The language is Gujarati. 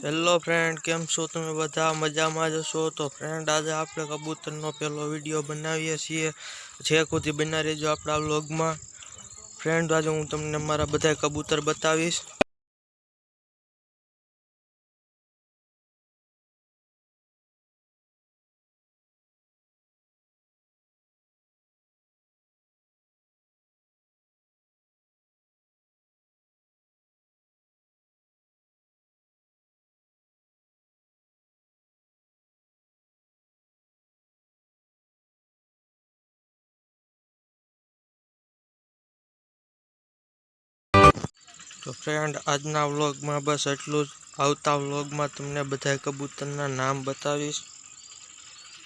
હેલો ફ્રેન્ડ, કેમ છો તમે બધા? મજામાં જ છો? તો ફ્રેન્ડ, આજે આપણે કબૂતરનો પહેલો વિડીયો બનાવીએ છીએ. જે સુધી બના રહેજો આપણા વ્લોગમાં. ફ્રેન્ડ, આજે હું તમને મારા બધા કબૂતર બતાવીશ. તો ફ્રેન્ડ, આજના વ્લોગમાં બસ એટલું જ. આવતા વ્લોગમાં તમને બધા કબૂતરના નામ બતાવીશ.